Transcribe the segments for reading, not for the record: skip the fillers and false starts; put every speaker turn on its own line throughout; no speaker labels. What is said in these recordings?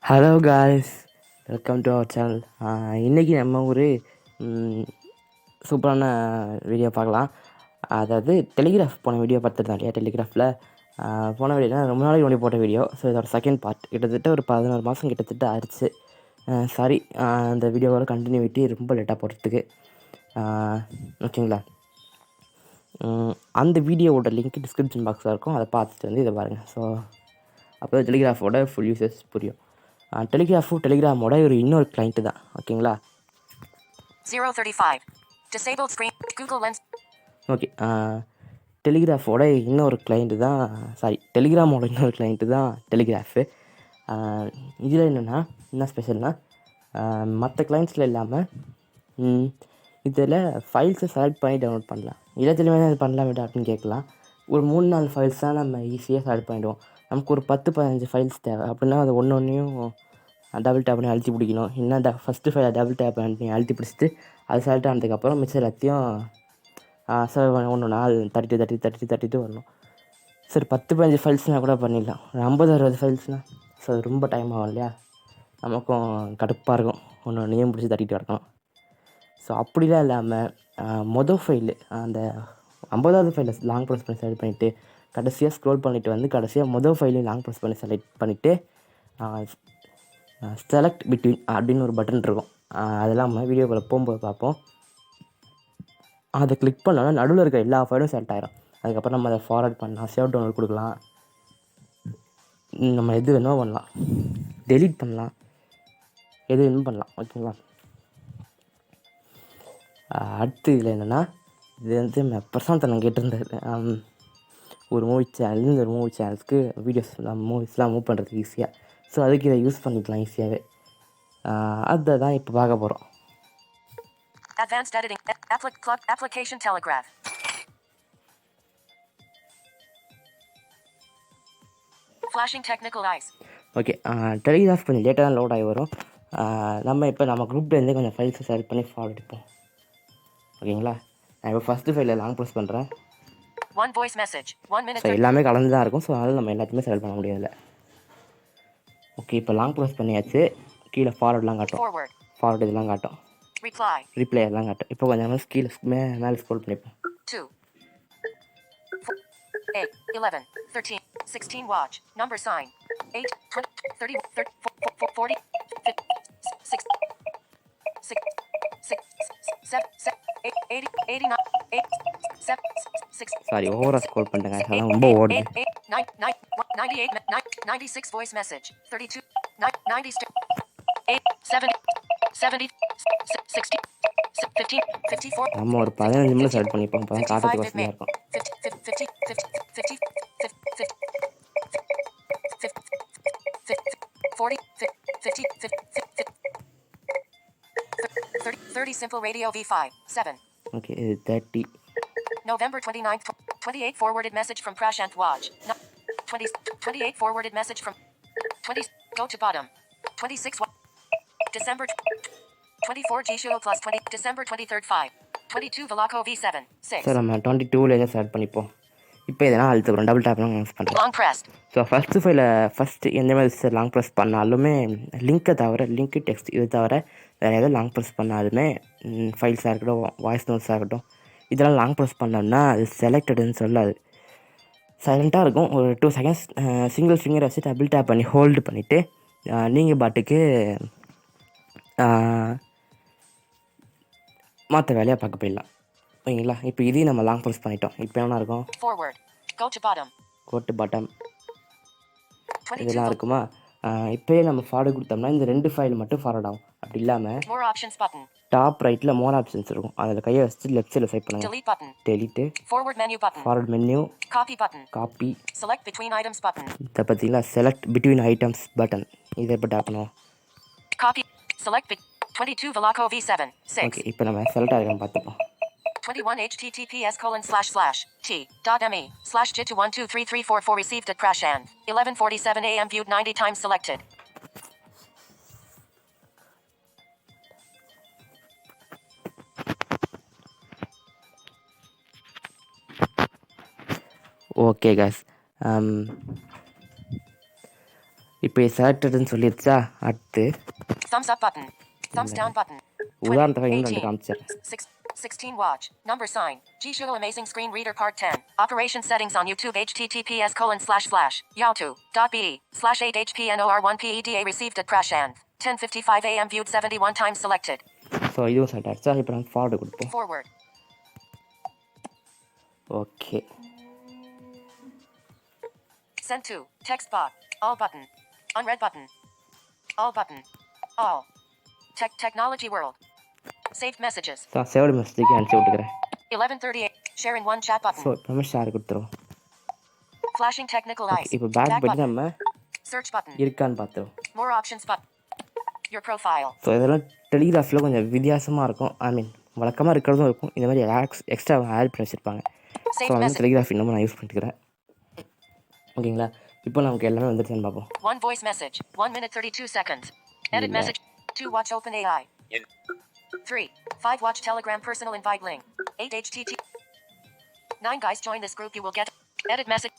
Hello guys, welcome to our channel. இன்றைக்கி நம்ம ஒரு சூப்பரான வீடியோ பார்க்கலாம். அதாவது டெலிகிராஃப் போன வீடியோ பார்த்துருந்தோம் இல்லையா? டெலிகிராஃபில் போன வீடியோனா ரொம்ப நாளைக்கு முன்னாடி போட்ட வீடியோ. ஸோ இதோட செகண்ட் பார்ட் கிட்டத்தட்ட ஒரு 11 மாதம் கிட்டத்தட்ட ஆயிடுச்சு. சாரி, அந்த வீடியோவோட கண்டினியூட்டி ரொம்ப லேட்டாக போடுறதுக்கு. ஓகேங்களா? அந்த வீடியோவோட லிங்க் டிஸ்கிரிப்ஷன் பாக்ஸில் இருக்கும். அதை பார்த்துட்டு வந்து இதை பாருங்கள். ஸோ அப்போ டெலிகிராஃபோட ஃபுல் யூசஸ் புரியும். டெலிகிராமோட ஒரு இன்னொரு கிளைண்ட்டு தான். ஓகேங்களா?
035 disabled screen Google Lens.
Okay, டெலிகிராஃபோட இன்னொரு கிளைண்ட்டு தான், டெலிகிராமோட இன்னொரு கிளைண்ட்டு தான் டெலிகிராஃபு. இதில் என்ன ஸ்பெஷல்னால், மற்ற கிளைண்ட்ஸில் இல்லாமல் இதில் ஃபைல்ஸை செலக்ட் பண்ணி டவுன்லோட் பண்ணலாம். எல்லாத்துலேயுமே தான் இது பண்ணலாம் விட அப்படின்னு கேட்கலாம். ஒரு 3-4 ஃபைல்ஸ் தான் நம்ம ஈஸியாக செலக்ட் பண்ணிவிடுவோம். நமக்கு ஒரு 10-15 ஃபைல்ஸ் தேவை அப்படின்னா அது ஒன்றையும் டபுள் டேப் பண்ணி அழுத்தி பிடிக்கணும். இன்னும் ஃபஸ்ட்டு ஃபைலை டபுள் டேப் பண்ணி அழுத்தி பிடிச்சிட்டு அது செலக்ட் ஆனதுக்கப்புறம் மிச்சம் எல்லாத்தையும் ஒன்று நாள் தட்டிட்டு வரணும். சரி, 10-15 ஃபைல்ஸ்னால் கூட பண்ணிடலாம். ஒரு 50-60 ஃபைல்ஸ்னால் ஸோ அது ரொம்ப டைம் ஆகும் இல்லையா? நமக்கும் கடுப்பாக இருக்கும், ஒன்றையும் பிடிச்சி தட்டிட்டு வரணும். ஸோ அப்படிலாம் இல்லாமல் ஃபைலு அந்த 50வது ஃபைலை லாங் ப்ரெஸ் பண்ணி செலக்ட் பண்ணிவிட்டு கடைசியாக ஸ்க்ரோல் பண்ணிவிட்டு வந்து கடைசியாக ஃபைலையும் லாங் ப்ரெஸ் பண்ணி செலக்ட் பண்ணிவிட்டு செலக்ட் பிட்வீன் அப்படின்னு ஒரு பட்டன் இருக்கும். அதெல்லாம் நம்ம வீடியோக்குள்ளே போகும்போது பார்ப்போம். அதை கிளிக் பண்ணோன்னா நடுவில் இருக்க எல்லா ஃபைலும் செலக்ட் ஆகிரும். அதுக்கப்புறம் நம்ம அதை ஃபார்வர்ட் பண்ணலாம், சேவ் டவுன்லோட் கொடுக்கலாம், நம்ம எது வேணுமோ பண்ணலாம், டெலீட் பண்ணலாம், எது வேணுமோ பண்ணலாம். ஓகேங்களா? அடுத்து இதில் என்னென்னா, இது வந்து பிரசாந்த் நான் கேட்டிருந்தார், ஒரு மூவி சேனல் ஒரு மூவி சேனல்ஸ்க்கு மூவிஸ்லாம் மூவ் பண்ணுறதுக்கு ஈஸியாக. ஸோ அதுக்கு இதை யூஸ் பண்ணிக்கலாம் ஈஸியாகவே. அதை தான் இப்போ பார்க்க போகிறோம்.
Advanced editing application telegraph. Flashing technical eyes.
Okay, telegraph கொஞ்சம் லேட்டாக தான் லோட் ஆகி வரும். நம்ம குரூப்லேருந்தே கொஞ்சம் ஃபைல்ஸை செலக்ட் பண்ணி ஃபார்வர்ட் அடிப்போம். ஓகேங்களா? நான் இப்போ ஃபஸ்ட்டு ஃபைலில் லாங் ப்ரெஸ் பண்ணுறேன்.
One voice message 1 minute.
So எல்லாமே கலந்து தான் இருக்கும். ஸோ அதனால் நம்ம எல்லாத்தையுமே செலக்ட் பண்ண முடியாது. ஓகே, இப்போ லாங் ப்ரெஸ் பண்ணியாச்சு. கீழே ஃபார்வர்ட்லாம் காட்டும், ஃபார்வர்டு இதெல்லாம் காட்டும், ரிப்ளை எல்லாம் காட்டும். இப்போ கொஞ்சம் கீழே மேலே ஸ்க்ரோல் பண்ணிப்போம்.
2 4 8 11 13 16 watch number sign 8 20 30 40 6 89
சாரி, ஓவராக ஸ்க்ரோல் பண்ணிட்டேங்க, அதெல்லாம் ரொம்ப ஓடுது.
96 voice message 32 90 8 70 70 60 15 54.
நம்ம ஒரு 15 நிமிடம் செலக்ட் பண்ணிப்போம். அப்போ தான் காட்டுறதுக்கு வசதியாக இருக்கும்.
30 simple radio V5 7.
Okay, 30.
November 29th 28 forwarded message from Prashant Waj. 28 forwarded message from 20 go to bottom 26 December 24 G show plus 20 December 23rd 5 22 Veloco V7 6.
Sir நம்ம 22ல செலக்ட் பண்ணிப்போம். இப்போ இதெல்லாம் அழுத்துக்கிறோம், டபுள் டேப்லாம் யூஸ் பண்ணுறோம்.
Long pressed.
ஸோ ஃபஸ்ட்டு எந்த மாதிரி long press பண்ணாலுமே link text இது தவிர வேறு எதாவது லாங் ப்ரெஸ் பண்ணாலுமே ஃபைல்ஸாக இருக்கட்டும், வாய்ஸ் நோட்ஸாக இருக்கட்டும், இதெல்லாம் லாங் ப்ரெஸ் பண்ணோம்னா அது செலக்டடுன்னு சொல்லாது, சைலண்ட்டாக இருக்கும். ஒரு 2 செகண்ட்ஸ் சிங்கிள் ஃபிங்கரை வச்சு டபுள் டேப் பண்ணி ஹோல்டு பண்ணிவிட்டு நீங்கள் பாட்டுக்கு மற்ற வேலையாக பார்க்க போயிடலாம். ஓகேங்களா? இப்போ இதையும் நம்ம லாங் ப்ரெஸ் பண்ணிட்டோம். இப்போ என்ன இருக்கும்,
go to bottom
இதெல்லாம் இருக்குமா? இப்போயே நம்ம ஃபார்வர்டு கொடுத்தோம்னா இந்த 2 ஃபைல் மட்டும் ஃபார்வர்ட் ஆகும். அப்படி இல்லாமல் டாப் ரைட்டில் மோர் ஆப்ஷன்ஸ் இருக்கும், அதில் கையை வச்சு லெஃப்ட் சைடில் செலக்ட் பண்ணுங்க. டெலிட்டு, ஃபார்வர்ட் மெனு, காப்பி, இதை பார்த்தீங்களா, செலக்ட் பிட்வீன் ஐட்டம்ஸ் பட்டன், இதை இப்போ டேப் பண்ணுவோம்.
Copy. Select 22 Veloco V7 6.
Okay, இப்போ நம்ம செலக்ட் ஆகிருக்கோம் பார்த்துப்போம்.
21 https://t.me/jit123344 received at Prashant 11:47 a.m. viewed 90 times selected.
Okay guys, இப்போ செலக்டட்னு சொல்லிடுச்சா. அடுத்து
thumbs up button, thumbs down button, 20,
உதாரணத்துக்கு இன்னும் 2
18,
காமிச்சிடுறேன்.
16 watch, number sign, Jisoo Amazing Screen Reader Part 10, operation settings on YouTube https://yahoo.be/8hpnor1peda received at Prashant, 10:55 a.m. viewed 71 times selected.
So இதுவும் select ஆகிடுச்சா. இப்போ நம்ம forward கொடுப்போம்.
Forward.
Okay.
Send to, text box, all button, unread button, all button, all, technology world, saved messages,
so saved மெசேஜுக்கு அனுப்பிச்சி விட்டுக்கிறேன்.
11:38, share in one chat button,
so இப்போ நம்ம ஷேர் கொடுத்துருவோம்.
flashing technical
ஓகே,
eyes,
இப்போ back போய்ட்டு
button,
நம்ம
search button,
இருக்கான்னு பார்த்துருவோம்.
more options button, your profile,
so இதெல்லாம் டெலிகிராஃபில் கொஞ்சம் வித்தியாசமாக இருக்கும். ஐ மீன் வழக்கமாக இருக்கிறதும் இருக்கும். இந்த மாதிரி எக்ஸ்ட்ரா ஆட் பண்ணி வச்சுருப்பாங்க. ஸோ
saved
வந்து
message,
டெலிகிராஃப் இன்னமும் நான் யூஸ் பண்ணிக்கிறேன். ஓகேங்களா. இப்போ நமக்கு எல்லாமே வந்துருச்சுன்னு பார்ப்போம்.
one voice message, 1 minute 32 seconds, edit
இல்லை.
message, 2 watch open AI, 3, 5 watch telegram personal invite link, 8 htt, 9 guys join this group you will get, edit message,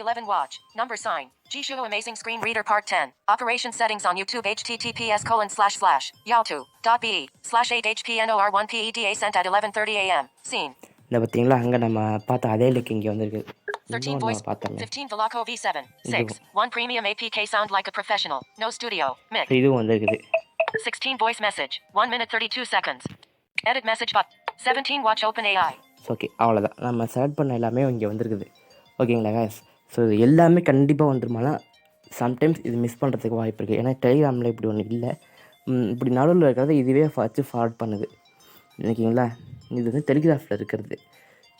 11 watch, number sign, Jisoo Amazing Screen Reader Part 10, operation settings on YouTube https://yahoo.be/8hpnor1peda sent at 11:30 a.m. Scene.
இந்த பார்த்தீங்களா, அங்கே நம்ம பார்த்த அதே link இங்கே வந்திருக்கு.
13
இன்னொன்று
voice,
நம்ம பார்த்தோமே,
15 Velaco V7, 6, 1 premium APK sound like a professional, no studio, mix.
So இதுவும் வந்திருக்குது.
16 voice message, 1 minute 32 seconds, edit message button, 17 watch open AI.
Okay, அவ்வளோதான். நம்ம செலக்ட் பண்ண எல்லாமே இங்கே வந்திருக்குது. ஓகேங்களா guys. ஸோ இது எல்லாமே கண்டிப்பாக வந்துருமானா சம்டைம்ஸ் இது மிஸ் பண்ணுறதுக்கு வாய்ப்பு இருக்குது. ஏன்னா டெலிகிராமில் இப்படி ஒன்று இல்லை. இப்படி நடுவில் இருக்கிறத இதுவே வச்சு ஃபார்வர்ட் பண்ணுது. ஓகேங்களா. இது வந்து டெலிகிராஃபில் இருக்கிறது.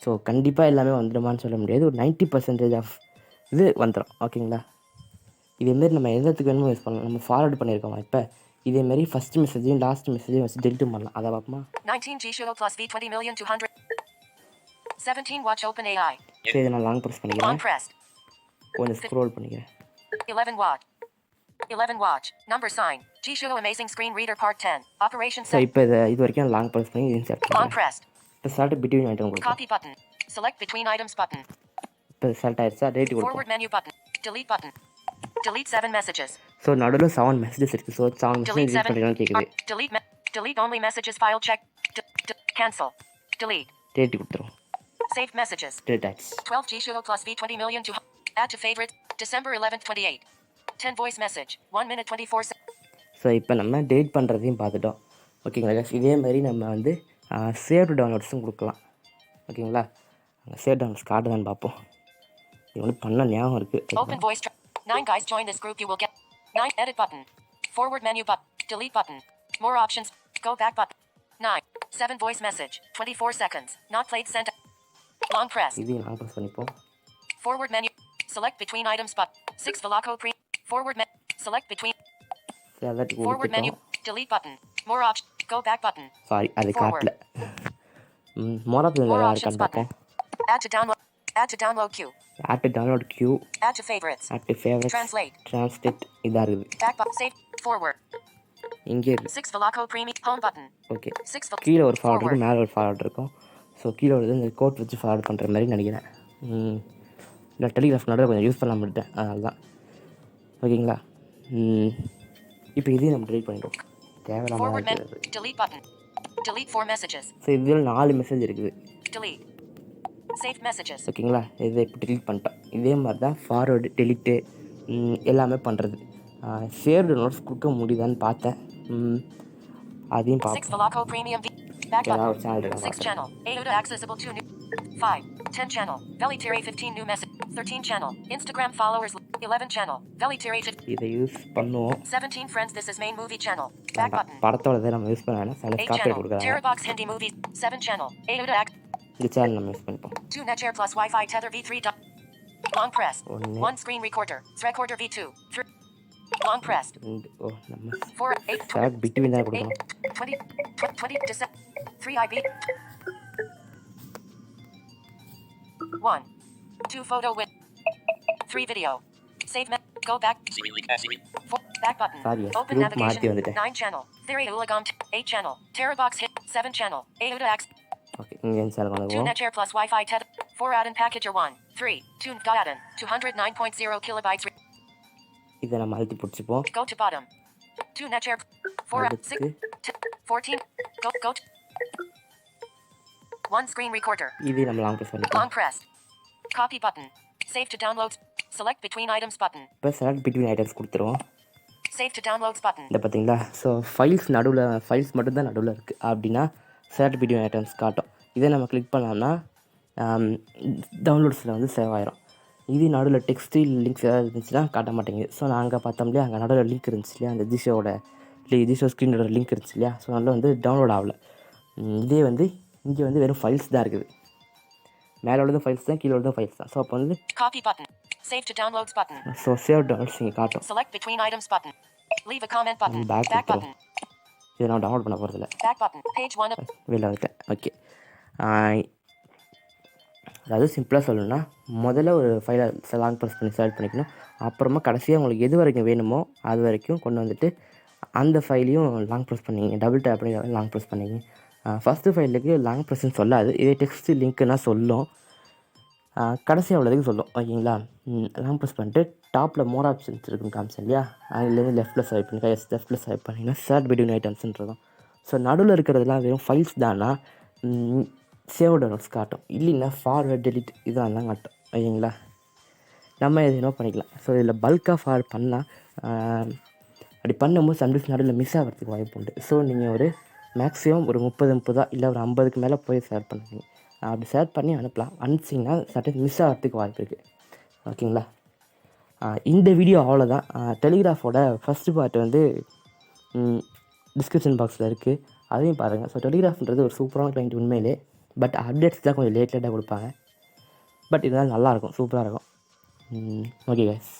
ஸோ கண்டிப்பாக எல்லாமே வந்துடுமான்னு சொல்ல முடியாது. ஒரு 90% ஆஃப் இது வந்துடும். ஓகேங்களா. இதேமாரி நம்ம எதுக்கு வேணுமோ யூஸ் பண்ணலாம். நம்ம ஃபார்வர்ட் பண்ணியிருக்கோம். இப்போ இதேமாரி ஃபஸ்ட் மெசேஜையும் லாஸ்ட் மெசேஜையும் வச்சு டெலிட்டும் பண்ணலாம். அதை பார்ப்போமா.
19 Jisoo plus V 20,200,000. 17 watch open AI.
சரி, இதை நான் லாங் ப்ரெஸ்
Long
பண்ணிக்கிறேன்.
pressed.
கொஞ்சம் ஸ்க்ரோல் பண்ணிக்கிறேன்.
11 watch. 11 watch. Number sign. Jisoo Amazing Screen Reader Part 10. Operation
so
set.
இப்போ இது வரைக்கும் லாங் ப்ரெஸ் பண்ணி இன்சர்ட்
Long
பண்ணுறேன்.
pressed.
இப்போ செலக்ட் பிட்வீன் ஐட்டம் கொடுப்போம்.
Copy button. Select between items button.
இப்போ செலக்ட் ஆயிடுச்சா. டேட்
Forward
கொடுப்போம்.
menu button. Delete button. Delete 7 messages.
So நடுவில் 7 மெசேஜஸ் இருக்குது. So 7 message
Delete
read
7.
பண்ணிடலாம்னு கேட்குது.
Delete only messages file check. Cancel. Delete.
Date கொடுத்துருவோம்.
Saved messages.
Date ஆயிடுச்சு.
12 Jisoo plus V 20,200,000. Add to favorite. December 11th 28. 10 voice message. 1 minute 24 seconds.
So இப்போ நம்ம date பண்ணுறதையும் பார்த்துட்டோம். ஓகேங்களா guys. இதே மாதிரி நம்ம வந்து சேவ்டு டவுன்லோட்ஸும் கொடுக்கலாம். ஓகேங்களா. அங்கே சேவ் டவுன்லோட்ஸ் கார்டு பார்ப்போம். இது வந்து பண்ண ஞாபகம் இருக்குது.
Open voice. 9 guys join this group you will get. 9 edit button. Forward menu button. Delete button. More options. Go back button. 9. 7 voice message. 24 seconds. Not played sent. Long press.
இதையும் long press பண்ணிப்போம்.
Forward menu. Select between items button. 6 Velaco pre. Forward menu. Select between.
எல்லாத்தையும்
Forward menu.
கொடுத்துட்டோம்.
Delete button. More options. Go back button.
Sorry, அது
Forward.
காட்டல. மோராத்தில்
More
வேறு
options
இருக்கான்னு
button.
பார்ப்போம்.
Add to download. Add to download queue.
Add to download queue,
Add to favorites.
Add to favourites,
Translate.
Translate இதாக இருக்குது.
Back button. Save. Forward.
இங்கே இருக்குது.
6 Velaco premium. Home button.
Okay.
6
கீழே ஒரு forward
Forward.
இருக்கும், மேலே ஒரு ஃபார்வர்ட் இருக்கும். ஸோ கீழே வந்து இந்த கோட் வச்சு ஃபார்வர்ட் பண்ணுற மாதிரி நினைக்கிறேன். இல்லை டெலிகிராஃப் நடுவில் கொஞ்சம் யூஸ் பண்ண மாட்டேன், அதனால தான். ஓகேங்களா. இப்போ இதையும் நம்ம டெலிட் பண்ணிடுவோம். தேவையில்லாமல்
Forward menu.
இருக்குது.
Delete button. Delete 4 messages.
So இதில் 4 மெசேஜ் இருக்குது.
Delete. Saved messages.
ஓகேங்களா. இதை இப்போ டெலிட் பண்ணிட்டோம். இதே மாதிரி தான் ஃபார்வேர்டு டெலிட்டு எல்லாமே பண்ணுறது. சேவ்டு நோட்ஸ் கொடுக்க முடியுதான்னு பார்த்தேன். அதையும்
6
பார்ப்போம்.
Velaco premium. Back
ஏதாவது
button.
ஒரு சேனல்
6
பார்ப்பேன்.
channel. AUDA accessible 2 new. 5. 10 channel. Velitary 15 new message. 13 channel. Instagram followers. 11 channel. Velitary 15.
இதை யூஸ் பண்ணுவோம்.
17 friends. This is main movie channel. Back button.
படத்தோட இதை நம்ம யூஸ் பண்ண வேணாம். சில
8
காப்பி
channel.
கொடுக்குறாங்க.
Terrabox Hindi movies. 7 channel. AUDA
இந்த சேனல் நம்ம யூஸ் பண்ணிப்போம்.
2 Netshare plus Wi-Fi tether V3. Long press.
ஒன்று
1 screen recorder. Recorder V2. 3. Long pressed.
நம்ம
4 8
செலக்ட் பிட்வீன் தான் கொடுக்கணும்.
20 20 December 3 IB 1 2 photo win 3 video save go back 4 back button
Sorry,
open
group
navigation
மாத்தி வந்துட்டேன்.
9 channel theory uligam 8 channel Terrabox hit 7 channel AUDA X
okay, இங்கே channel
2
கொண்டு
Netshare plus Wi-Fi tether 4 add-in packager 1 3 2 add-in 209.0 kilobytes
இதை நம்ம அழுத்தி பிடிச்சிப்போம்.
Go to bottom. 2 net share. 4 6
அடுத்து
14. Go to 1 screen recorder.
இதை நம்ம லாங் ப்ரெஸ் பண்ணிக்கலாம்.
Long pressed. Copy button. Save to downloads. Select between items button.
இப்போ select between items கொடுத்துருவோம்.
Save to downloads button.
இந்த பார்த்தீங்களா? ஸோ ஃபைல்ஸ் மட்டும்தான் நடுவில் இருக்குது அப்படின்னா செலக்ட் பிட்வீன் ஐட்டம்ஸ் காட்டும். இதை நம்ம கிளிக் பண்ணோம்னா டவுன்லோட்ஸில் வந்து சேவ் ஆயிரும். இது நடுவில் டெக்ஸ்ட்டு லிங்க்ஸ் ஏதாவது இருந்துச்சுன்னா காட்ட மாட்டேங்குது. ஸோ நான் அங்கே பார்த்தோம் இல்லையா, அங்கே நடுவில் லிங்க் இருந்துச்சு இல்லையா, அந்த ஜிஷோ ஸ்க்ரீனோட லிங்க் இருந்துச்சு இல்லையா, ஸோ அதில் வந்து டவுன்லோட் ஆகலை. இதே வந்து இங்கே வந்து வெறும் ஃபைல்ஸ் தான் இருக்குது. மேலே உள்ளதும் ஃபைல்ஸ் தான், கீழே உள்ளதும் ஃபைல்ஸ் தான். ஸோ அப்போ வந்து
Copy button. Save to downloads button.
So save downloads இங்கே காட்டும்.
Select between items button. Leave a comment button.
Back
Back
கொடுத்துரும்.
button.
இதை நான் டவுன்லோட் பண்ண போகிறதில்ல.
Back button. Page 1 of
வெளில வந்துட்டேன். ஓகே, அதாவது சிம்பிளாக சொல்லணும்னா முதல்ல ஒரு ஃபைலை லாங் ப்ரெஸ் பண்ணி செலக்ட் பண்ணிக்கணும். அப்புறமா கடைசியாக உங்களுக்கு எது வரைக்கும் வேணுமோ அது வரைக்கும் கொண்டு வந்துட்டு அந்த ஃபைலையும் லாங் ப்ரெஸ் பண்ணிங்க. டபுள் டேப் பண்ணி லாங் ப்ரெஸ் பண்ணிங்க. ஃபஸ்ட்டு ஃபைலுக்கு லாங் ப்ரெஸ்ன்னு சொல்லாது, இதே டெக்ஸ்ட் லிங்க்குன்னா சொல்லும். கடைசியாக உள்ளதுக்கு சொல்லும். ஓகேங்களா? லாங் ப்ரெஸ் பண்ணிட்டு டாப்பில் மோர் ஆப்ஷன்ஸ் இருக்குன்னு காமிச்சேன் இல்லையா, அதுலேருந்து லெஃப்ட்டில் ஸ்வைப் பண்ணி லெஃப்ட்டில் ஸ்வைப் பண்ணிங்கன்னா செலக்ட் பிட்வீன் ஐட்டம்ஸ்ன்றதும். ஸோ நடுவில் இருக்கிறதுலாம் வெறும் ஃபைல்ஸ் தானா சேவ் டவுன்லோட்ஸ் காட்டும். இல்லைன்னா ஃபார்வர்ட் டெலிட் இதெல்லாம் காட்டும். ஓகேங்களா? நம்ம எது வேணால் பண்ணிக்கலாம். ஸோ இதில் பல்காக ஃபார்வர்ட் பண்ணால் அப்படி பண்ணும்போது சம்டைம்ஸ் நடுவில் மிஸ் ஆகிறதுக்கு வாய்ப்பு உண்டு. ஸோ நீங்கள் ஒரு மேக்ஸிமம் ஒரு 30 இல்லை ஒரு 50க்கு மேலே போய் ஷேர் பண்ணுவீங்க. அப்படி ஷேர் பண்ணி அனுப்பலாம். அனுப்பிச்சிங்கன்னா சம்டைம்ஸ் மிஸ் ஆகிறதுக்கு வாய்ப்பு இருக்குது. ஓகேங்களா? இந்த வீடியோ அவ்வளோதான். டெலிகிராஃபோட ஃபஸ்ட்டு பார்ட் வந்து டிஸ்கிரிப்ஷன் பாக்ஸில் இருக்குது, அதையும் பாருங்கள். ஸோ டெலிகிராஃப்ன்றது ஒரு சூப்பரான கிளைண்ட் உண்மையிலே. பட் அப்டேட்ஸ் தான் கொஞ்சம் லேட்டாக கொடுப்பாங்க. பட் இதெல்லாம் நல்லாயிருக்கும், சூப்பராக இருக்கும். Okay guys.